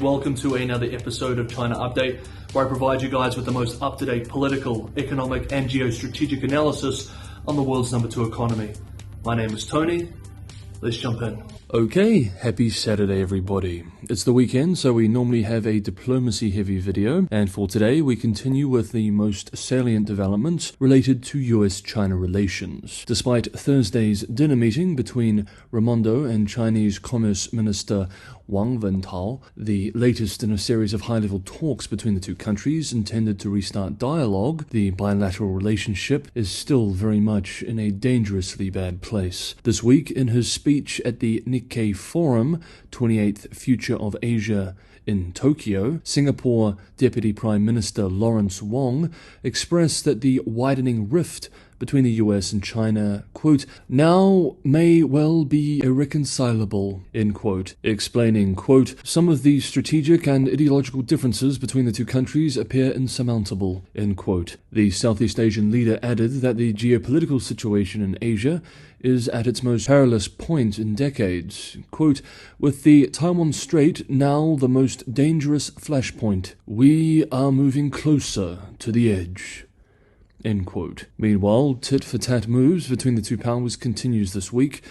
Welcome to another episode of China Update, where I provide you guys with the most up-to-date political, economic and geostrategic analysis on the world's number 2 economy. My name is Tony. Let's jump in. Okay, happy Saturday everybody. It's the weekend, so we normally have a diplomacy-heavy video, and for today we continue with the most salient developments related to US-China relations. Despite Thursday's dinner meeting between Raimondo and Chinese Commerce Minister Wang Wentao, the latest in a series of high-level talks between the two countries intended to restart dialogue, the bilateral relationship is still very much in a dangerously bad place. This week, in his speech at the Nikkei Forum, 28th Future of Asia in Tokyo, Singapore Deputy Prime Minister Lawrence Wong expressed that the widening rift between the US and China, quote, now may well be irreconcilable, end quote, explaining, quote, some of the strategic and ideological differences between the two countries appear insurmountable, end quote. The Southeast Asian leader added that the geopolitical situation in Asia is at its most perilous point in decades, quote, with the Taiwan Strait now the most dangerous flashpoint, we are moving closer to the edge. End quote. Meanwhile, tit-for-tat moves between the two powers continues this week.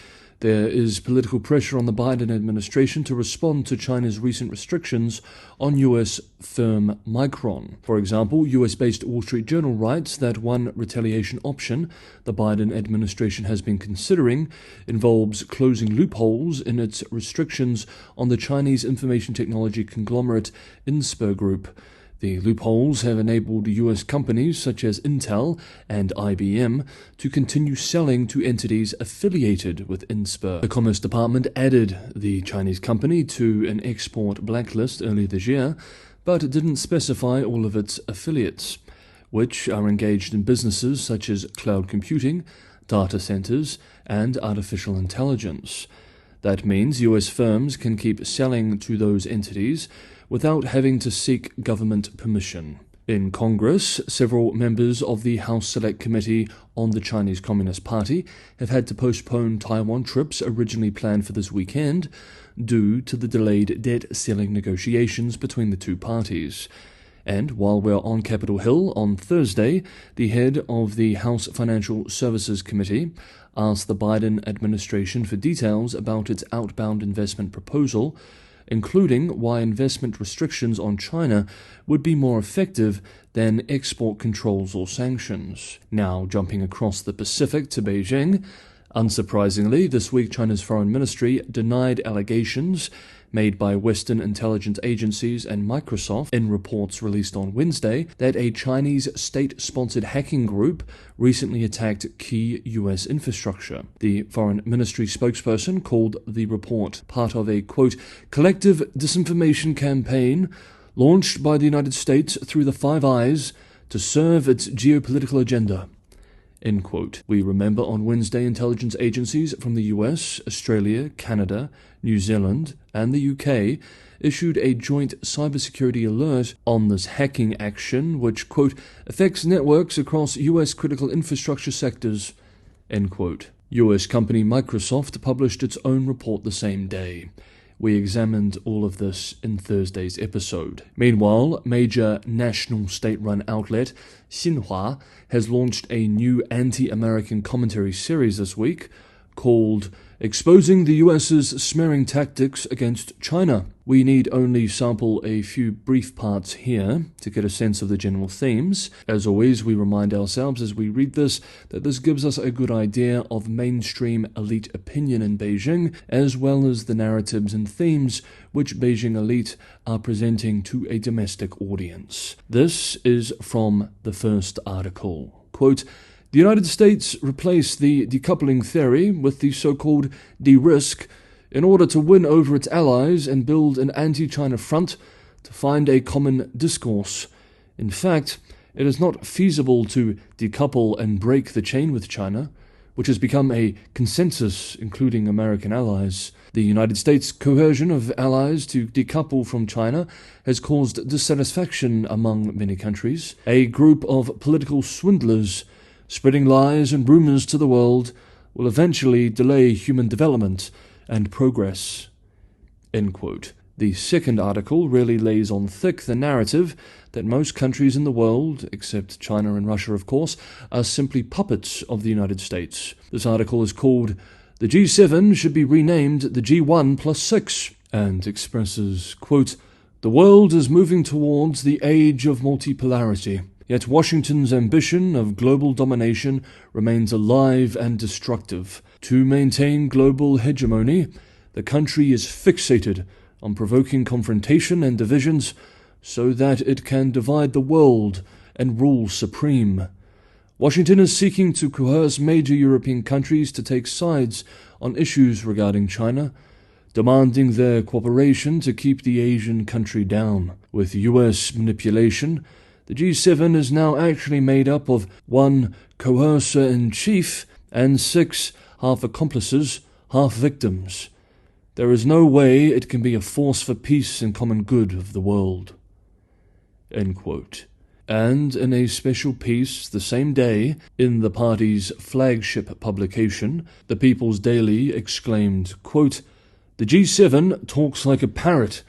There is political pressure on the Biden administration to respond to China's recent restrictions on US firm Micron. For example, US-based Wall Street Journal writes that one retaliation option the Biden administration has been considering involves closing loopholes in its restrictions on the Chinese information technology conglomerate Inspur Group. The loopholes have enabled US companies such as Intel and IBM to continue selling to entities affiliated with Inspur. The Commerce Department added the Chinese company to an export blacklist earlier this year, but it didn't specify all of its affiliates, which are engaged in businesses such as cloud computing, data centers, and artificial intelligence. That means US firms can keep selling to those entities without having to seek government permission. In Congress, several members of the House Select Committee on the Chinese Communist Party have had to postpone Taiwan trips originally planned for this weekend due to the delayed debt ceiling negotiations between the two parties. And while we're on Capitol Hill on Thursday, the head of the House Financial Services Committee asked the Biden administration for details about its outbound investment proposal, including why investment restrictions on China would be more effective than export controls or sanctions. Now jumping across the Pacific to Beijing, unsurprisingly, this week China's foreign ministry denied allegations made by Western intelligence agencies and Microsoft in reports released on Wednesday that a Chinese state-sponsored hacking group recently attacked key US infrastructure. The foreign ministry spokesperson called the report part of a, quote, collective disinformation campaign launched by the United States through the Five Eyes to serve its geopolitical agenda. End quote. We remember on Wednesday intelligence agencies from the US, Australia, Canada, New Zealand, and the UK issued a joint cybersecurity alert on this hacking action, which, quote, affects networks across US critical infrastructure sectors, end quote. US company Microsoft published its own report the same day. We examined all of this in Thursday's episode. Meanwhile, major national state-run outlet Xinhua has launched a new anti-American commentary series this week called Exposing the US's Smearing Tactics Against China. We need only sample a few brief parts here to get a sense of the general themes. As always, we remind ourselves as we read this that this gives us a good idea of mainstream elite opinion in Beijing, as well as the narratives and themes which Beijing elite are presenting to a domestic audience. This is from the first article. Quote, the United States replaced the decoupling theory with the so-called de-risk in order to win over its allies and build an anti-China front to find a common discourse. In fact, it is not feasible to decouple and break the chain with China, which has become a consensus including American allies. The United States' coercion of allies to decouple from China has caused dissatisfaction among many countries. A group of political swindlers spreading lies and rumors to the world will eventually delay human development and progress. End quote. The second article really lays on thick the narrative that most countries in the world, except China and Russia of course, are simply puppets of the United States. This article is called "The G7 should be renamed the G1+6" and expresses, quote, "The world is moving towards the age of multipolarity, yet Washington's ambition of global domination remains alive and destructive. To maintain global hegemony, the country is fixated on provoking confrontation and divisions so that it can divide the world and rule supreme. Washington is seeking to coerce major European countries to take sides on issues regarding China, demanding their cooperation to keep the Asian country down. With US manipulation, the G7 is now actually made up of one coercer-in-chief and 6 half accomplices, half victims. There is no way it can be a force for peace and common good of the world." End quote. And in a special piece the same day, in the party's flagship publication, The People's Daily exclaimed, quote, "The G7 talks like a parrot,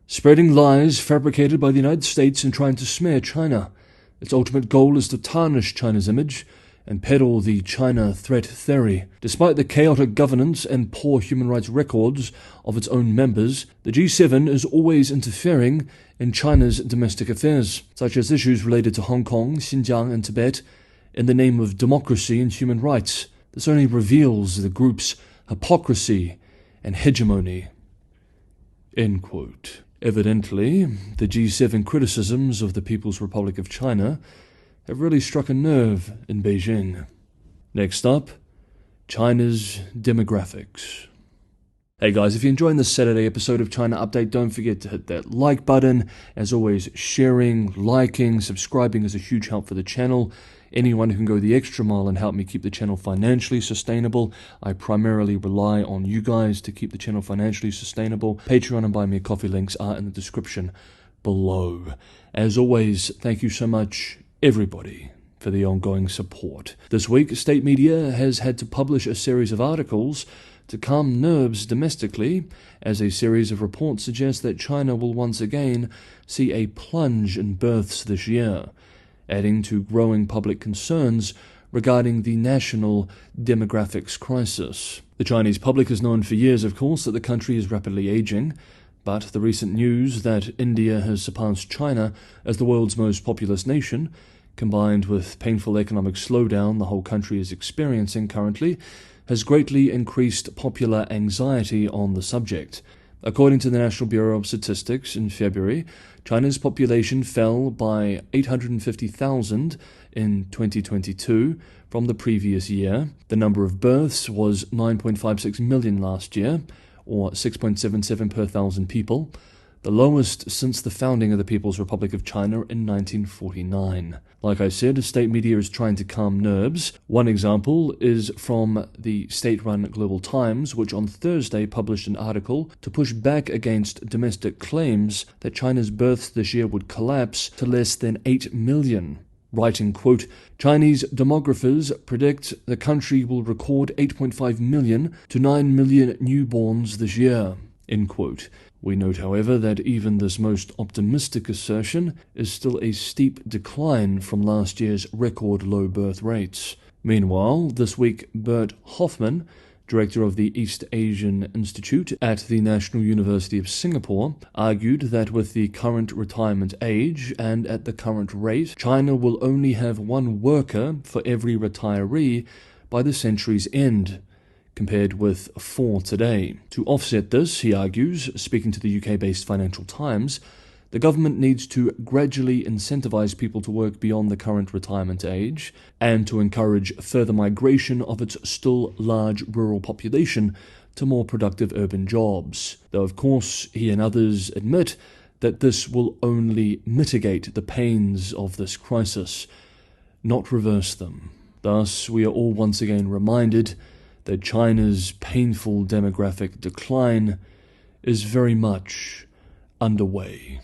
spreading lies fabricated by the United States and trying to smear China. Its ultimate goal is to tarnish China's image and peddle the China threat theory. Despite the chaotic governance and poor human rights records of its own members, the G7 is always interfering in China's domestic affairs, such as issues related to Hong Kong, Xinjiang, and Tibet, in the name of democracy and human rights. This only reveals the group's hypocrisy and hegemony." End quote. Evidently, the G7 criticisms of the People's Republic of China have really struck a nerve in Beijing. Next up, China's demographics. Hey guys, if you're enjoying this Saturday episode of China Update, don't forget to hit that like button. As always, sharing, liking, subscribing is a huge help for the channel. Anyone who can go the extra mile and help me keep the channel financially sustainable. I primarily rely on you guys to keep the channel financially sustainable. Patreon and Buy Me a Coffee links are in the description below. As always, thank you so much, everybody, for the ongoing support. This week, state media has had to publish a series of articles to calm nerves domestically, as a series of reports suggest that China will once again see a plunge in births this year, adding to growing public concerns regarding the national demographics crisis. The Chinese public has known for years, of course, that the country is rapidly aging, but the recent news that India has surpassed China as the world's most populous nation, combined with painful economic slowdown the whole country is experiencing currently, has greatly increased popular anxiety on the subject. According to the National Bureau of Statistics, in February, China's population fell by 850,000 in 2022 from the previous year. The number of births was 9.56 million last year, or 6.77 per thousand people, the lowest since the founding of the People's Republic of China in 1949. Like I said, state media is trying to calm nerves. One example is from the state-run Global Times, which on Thursday published an article to push back against domestic claims that China's births this year would collapse to less than 8 million. Writing, quote, "Chinese demographers predict the country will record 8.5 million to 9 million newborns this year," end quote. We note, however, that even this most optimistic assertion is still a steep decline from last year's record low birth rates. Meanwhile, this week, Bert Hoffman, director of the East Asian Institute at the National University of Singapore, argued that with the current retirement age and at the current rate, China will only have one worker for every retiree by the century's end, compared with 4 today. To offset this, he argues, speaking to the UK-based Financial Times, the government needs to gradually incentivize people to work beyond the current retirement age and to encourage further migration of its still large rural population to more productive urban jobs. Though, of course, he and others admit that this will only mitigate the pains of this crisis, not reverse them. Thus, we are all once again reminded that China's painful demographic decline is very much underway.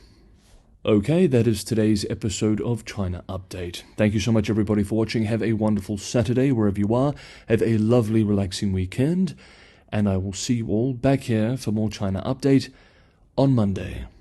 Okay, that is today's episode of China Update. Thank you so much, everybody, for watching. Have a wonderful Saturday wherever you are. Have a lovely, relaxing weekend. And I will see you all back here for more China Update on Monday.